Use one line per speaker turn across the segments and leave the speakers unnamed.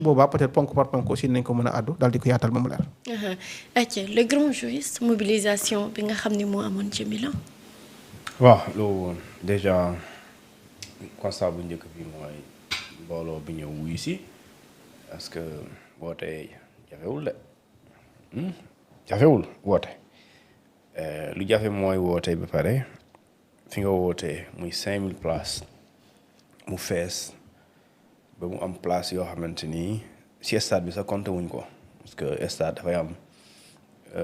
boobaa peut-être ponk par ponk aussi nañ ko mën a àddu daal di ko yaatal ba mu leer.
ayca le grand juriste mobilisation bi nga xam ne moo amoon ci Milan.
waaw loolu déjà constat bu njëkk bi mooy mbooloo bi ñëw wuyu si parce que woote jafewul de jafewul woote lu jafe mooy woote ba pare fi nga wootee muy 5000 places mu fees ba mu am place yoo xamante ni si stade bi sax compté wuñ ko parce que stade dafay am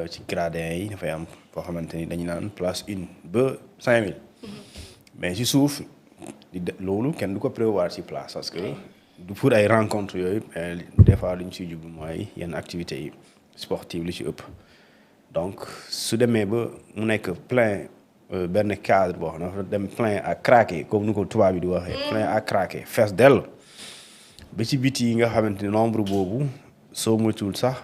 ci gradin yi dafay am foo xamante ni dañu naan place 1 ba 5000 mais ci suuf loolu kenn du ko prévoir ci place parce que du pour ay rencontre yooyu mais des fois lu ñu siy jublu mooy yenn activités yi sportives li ci ëpp donc su demee ba mu nekk plein benn cadre boo xam ne dafa dem plein à craquer comme ni ko tubaab bi di waxee plein à craquer fees dell ba ci biti yi nga xamante ni nombre boobu soo moytuwul sax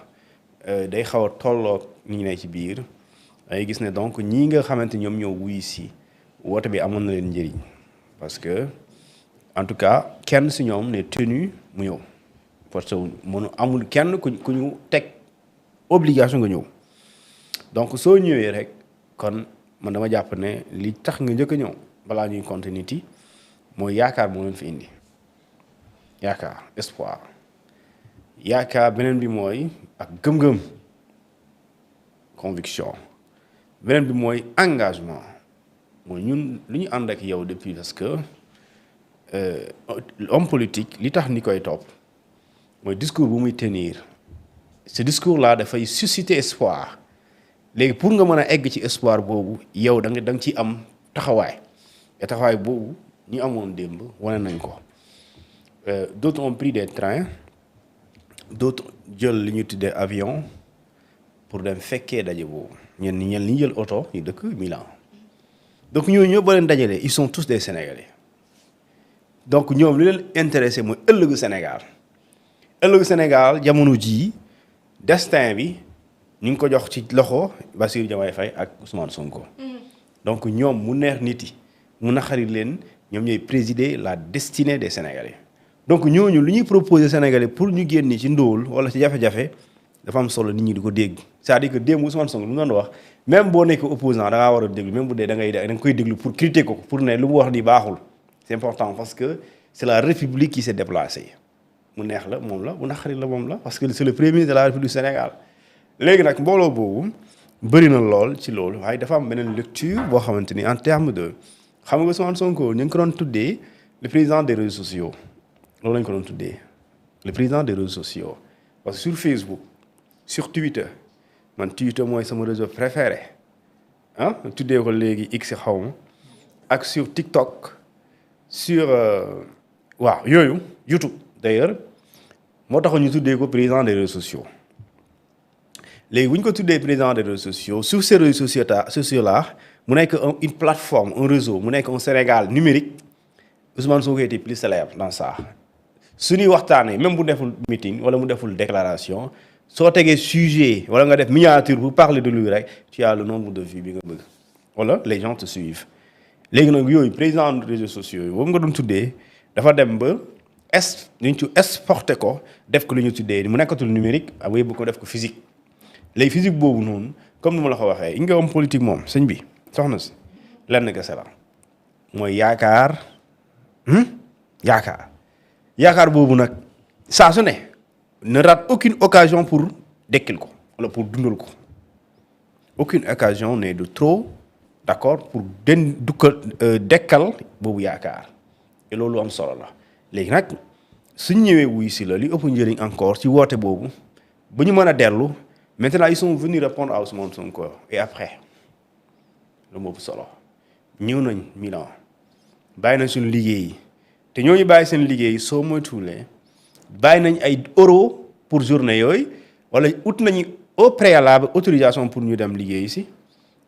day xaw a tolloog ñi ne ci biir ay gis ne donc ñii nga xamante ñoom ñoo wuyu si woote bi amoon na leen njëriñ parce que en tout cas kenn si ñoom ne tenu mu ñëw parce que mënu amul kenn ku ñu teg obligation nga ñëw donc soo ñëwee rek kon man dama jàpp ne li tax nga njëkk a ñëw balaa ñuy continuer mooy yaakaar moo leen fi indi yaakaar espoir yaakaar beneen bi mooy ak gëm-gëm conviction beneen bi mooy engagement mooy ñun lu ñu ànd ak yow depuis parce que homme politique li tax ni koy topp mooy discours bu muy tenir ce discours là dafay susciter espoir léegi pour nga mën a egg ci espoir boobu yow da nga ci am taxawaay te taxawaay boobu ñu amoon démb wane nañ ko d'autres ont pris des trains d'autres jël li ñu tuddee avion pour dem fekkee daje boobu ñenn ñi jël oto ñu dëkk Milan donc ñooñu ñoo ba leen dajalee ils sont tous des Sénégalais donc ñoom li leen intéressé mooy ëllëgu Sénégal jamono jii destin bi ñu ngi ko jox ci loxo Bassirou Diomaye Faye ak Ousmane Sonko. donc ñoom mu neex nit yi mu naqari leen ñoom ñooy présider la destinée des Sénégalais donc ñooñu lu ñuy proposer Sénégalais pour ñu génn ci ndóol wala ci jafe-jafe dafa am solo nit ñi di ko dégg c'est-à-dire que démb Ousmane Sonko lu mu doon wax même boo nekk opposant da ngaa war a déglu même bu dee da nga koy déglu pour critiquer ko pour ne lu mu wax ni baaxul c'est important parce que c'est la République qui s'est déplacée mu neex la moom la mu naqari la moom la parce que c'est le premier ministre de la République du Sénégal léegi nag mbooloo boobu bëri na lool ci loolu waaye dafa am beneen lecture boo xamante ni en terme de xam nga Ousmane Sonko ñu ngi ko doon tuddee le président des réseaux sociaux loolu lañ ko doon tuddee le président des réseaux sociaux parce que sur Facebook sur Twitter man Twitter mooy sama réseau préféré ah tuddee ko léegi X xaw ma ak sur TikTok sur waaw yooyu YouTube d'ailleurs moo taxoon ñu tuddee ko président des réseaux sociaux léegi bu ñu ko tuddee président des réseaux sociaux sur ces réseaux sociaux là mu nekk une plateforme un réseau mu nekk un Sénégal numérique Ousmane Sonko était plus célèbre dans ça su ñuy waxtaanee même bu deful meeting wala mu deful déclaration soo tegee sujet wala nga def miniature pour parler de lui rek tu as le nombre de vues bi nga bëgg wala les gens te suivent léegi nag yooyu président des réseaux sociaux yi boobu nga doon tuddee dafa dem ba ñu ci exporté ko def ko lu ñu tuddee mu nekkatul numérique am yóbbu ko def ko physique léegi physique boobu noonu comme ni ma la ko waxee nga am politique moom sëñ bi soxna si lenn kese la mooy yaakaar boobu nag saa su ne rate aucune occasion pour dekkil ko wala pour dundal ko aucune occasion n'est de trop d'accord pour dekkal boobu yaakaar te loolu am solo la léegi nag suñ ñëwee wuy si la li ëpp njëriñ encore ci woote boobu ba ñu mën a dellu maintenant ils sont venus répondre à Ousmane Sonko et après lu mu ëpp solo ñëw nañ Milan bàyyi nañ suñu liggéey te ñooñu bàyyi seen liggéey soo moytuwulee bàyyi nañ ay euro pour journée yooyu wala ut nañu au préalable autorisation pour ñu dem liggéey si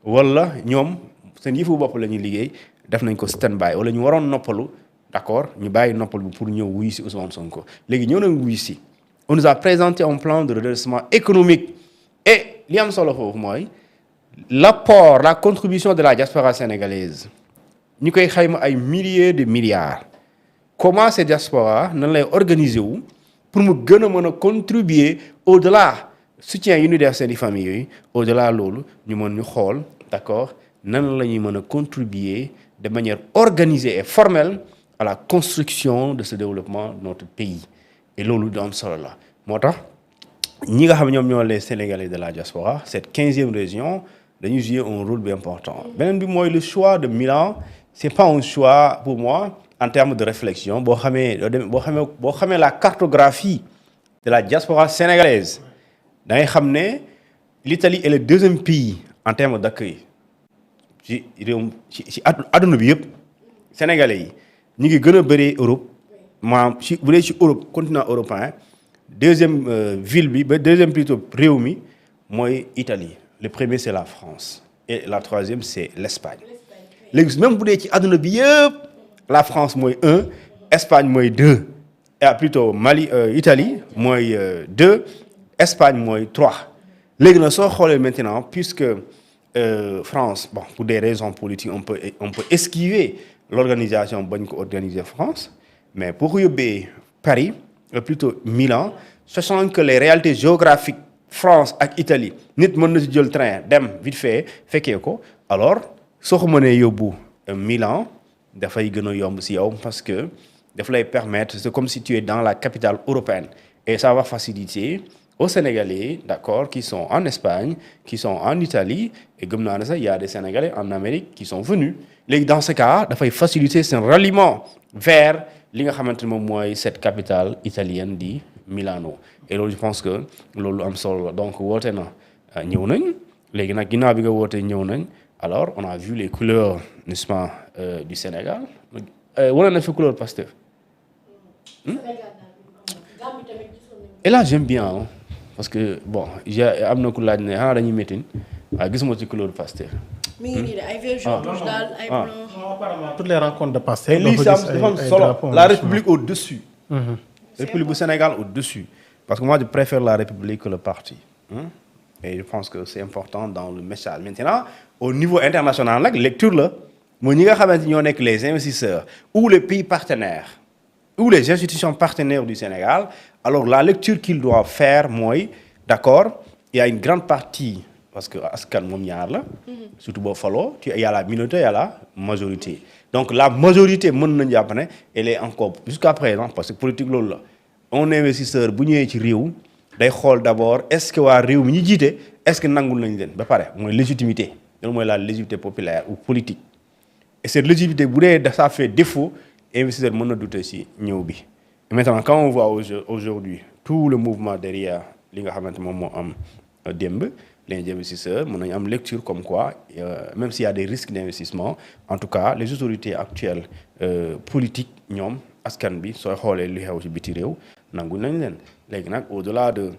wala ñoom seen yëfu bopp la ñuy liggéey def nañ ko stand by wala ñu waroon noppalu d'accord ñu bàyyi noppalu bi pour ñëw wuyu si Ousmane Sonko léegi ñëw nañ wuyu si on nous a présenté un plan de redressement économique et li am solo foofu mooy l'apport la contribution de la diaspora sénégalaise ñu koy xayma ay milliers de milliards comment ces diaspora nan lay organiser wu pour mu gën a mën a contribuer au-delà soutien yi ñu def seen i famille yooyu au-delà loolu ñu mën ñu xool d'accord nan la ñuy mën a contribuer de manière organisée et formelle à la construction de ce développement de notre pays et loolu du am solo la moo tax ñi nga xam ñoom ñoo les Sénégalais de la diaspora cette 15e région dañuy jouer un rôle bien important beneen bi mooy le choix de Milan c'est pas un choix pour moi en termes de réflexion boo xamee la cartographie de la diaspora sénégalaise da ngay xam ne l'Italie est le 2e pays en termes d'accueil ci réew ci àdduna bi yëpp sénégalais yi ñu ngi gën a bëree Europe maanaam ci bu dee ci Europe continent européen 2e ville bi ba 2e plutôt réew mi mooy Italie le premier c'est la France et la 3e c'est l'Espagne léegi même bu dee ci àdduna bi yëpp la France mooy 1 Espagne mooy 2 et plutôt Italie mooy 2 Espagne mooy 3 léegi nag soo xoolee maintenant puisque France bon pour des raisons politiques on peut esquiver l'organisation bañ ko organiser France mais pour ko yóbbee Paris plutôt Milan sachant que les réalités géographiques France ak Italie nit mën na ci jël train dem vite fait fekkee ko alors soo ko mënee yóbbu Milan dafay gën a yomb si yow parce que daf lay permettre c'est comme si tu es dans la capitale européenne et ça va faciliter aux Sénégalais d'accord qui sont en Espagne qui sont en Italie et gëm naa ne sax il y a des Sénégalais en Amérique qui sont venus léegi dans ce cas dafay faciliter seen ralliement vers li nga xamante ne moom mooy cette capitale italienne di Milano et loolu je pense que loolu am solo la donc woote na ñëw nañ léegi nag ginnaaw bi nga wootee ñëw nañ alors on a vu les couleurs n'est-ce pas du Sénégal wane na fi couleur Pastef et là j'aime bien hein, parce que bon am na ku laaj ne xanaa dañuy meeting waaye gisuma ci couleur Pastef
mi ngi nii de ay vert jaune rouge daal ay blanc.
toutes les rencontres de Pastef.
lii dafa am solo la République au-dessus. République bu Sénégal au-dessus. parce que moi je préfère la République que le parti. et je pense que c'est important dans le message maintenant au niveau international nag lecture la mooy ñi nga xamante ñoo nekk les investisseurs ou les pays partenaires ou les institutions partenaires du Sénégal alors la lecture qu'ils doivent faire mooy d'accord il y a une grande partie parce que askan moom ñaar la surtout boo faloo il y a la minorité il y a la majorité donc la majorité mën nañu jàpp ne elle est encore jusqu'à présent parce que politique loolu la un investisseur bu ñëwee ci réew day xool d'abord est-ce que waa réew mi ñu jiite est-ce que nangul nañ leen ba pare mooy légitimité loolu mooy la légitimité populaire ou politique et cette légitimité bu dee ça fait défaut investisseur mën na douter ci ñëw bi et maintenant quand on voit aujourd'hui tout le mouvement derrière li nga xamante moom moo am démb les investisseurs mën nañu am lecture comme quoi même s'il y a des risques d'investissement en tout cas les autorités actuelles politiques ñoom askan bi sooy xoolee lu xew ci biti réew nangu nañ leen léegi nag au-delà de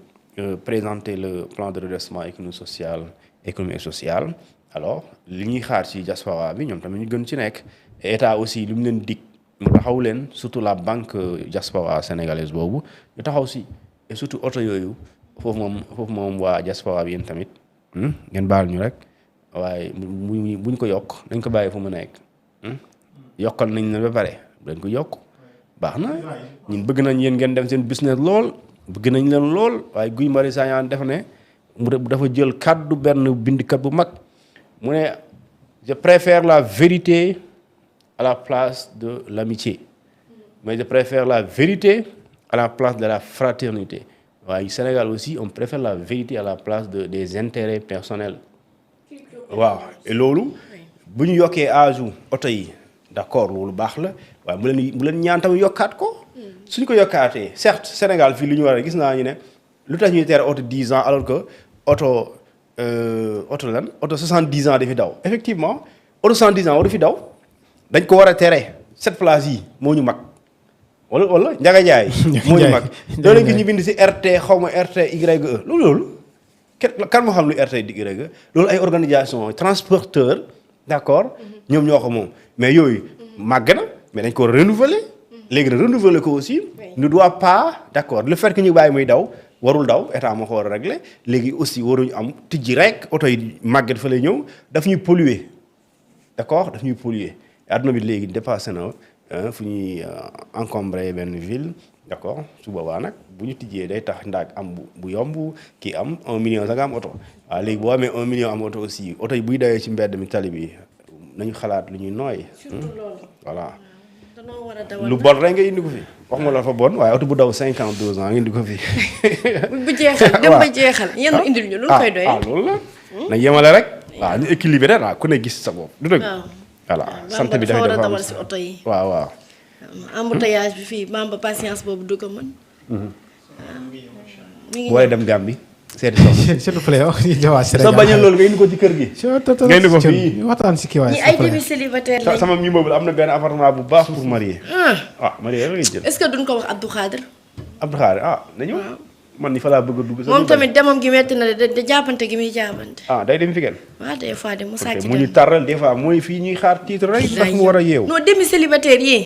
présenter le plan de redressement économique et social alors li ñuy xaar ci diaspora bi ñoom tamit ñu gën ci nekk et état aussi lu mu leen dig mu taxaw leen surtout la banque diaspora sénégalaise boobu ñu taxaw si et surtout oto yooyu foofu moom waa diaspora bi yéen tamit ngeen baal ñu rek waaye buñ ko yokk dañ ko bàyyi fu mu nekk yokkal nañ leen ba pare dañ ko yokk baax na ñun bëgg nañ yéen ngeen dem seen business lool bëgg nañ leen lool waaye Guy Marius Sagna def ne mu dafa jël kàddu benn bindkat bu mag mu ne je préfère la vérité à la place de l'amitié mais je préfère la vérité à la place de la fraternité waaye Sénégal aussi on préfère la vérité à la place des intérêts personnels waaw et loolu bu ñu yokkee âge u oto yi d'accord loolu baax la waaye mu leen ñaan tamit yokkaat ko suñ ko yokkaatee certes Sénégal fii li ñu war a gis naa ñu ne lu tax ñuy tere oto 10 ans alors que oto 70 ans dafi daw effectivement oto 70 ans waru fi daw dañ ko war a tere 7 places yi moo ñu mag wala Ndiaga Ndiaye moo ñu mag loolu gis ñu bind ci RT xaw ma RTYE loolu kan moo xam lu RTYE loolu ay organisation transporteur d'accord ñoom ñoo ko moom mais yooyu màgg na mais dañ ko renouveler léegi nag renouveler ko aussi ne doit pas d'accord le fait que ñu bàyyi muy daw warul daw état moo ko war a régler léegi aussi waruñu am tijji rek oto yi màgget fa lay ñëw daf ñuy polluer d'accord daf ñuy polluer adduna bi léegi dépassé na fu ñuy encombrer benn ville d'accord su boobaa nag bu ñu tijjee day tax ndaag am bu yomb kii am 1 million sax nga am oto waaw léegi boo amee 1 million am oto aussi oto yi buy dawee ci mbedd mi tali bi nañu xalaat lu ñuy nooy. voilà.
danoo war a dawal
lu bon rek nga indi ko fi wax ma la fa bon waaye oto bu daw 52 ans nga indi ko fi.
bu jeexal dem ba jeexal yenn indil ñu lu koy doy.
loolu la. na yemale rek. waaw ñu équilibré waaw ku ne gis sa bopp du dëgg. voilà sant bi
dafa war a dawal si oto yi.
waaw.
embouteillage bi fii Bamba patience boobu du ko mën.
boo dem Gambie seeti soxna.
s'il vous plaît wax ñu ñëwaat Sénégal.
soo bañee loolu nga indi ko ci kër gi. nga indi ko fii
waxtaan si kii waay.
ñi ay demi célibataire lañ.
sama immeuble am na benn appartement bu baax pour marier. marier la ngay jël.
est-ce que duñ ko wax Abdou Khadir.
Abdou Khadir nañu. man ni fa laa bëgg a dugg.
moom tamit demam gi metti na de jàppante gi muy jàppante.
day dem fi kenn.
waaw des fois de mu sàcc
mu ñu taral des fois mooy fii ñuy xaar titre rek. ndax mu war a yeewu.
non demi célibataire yi.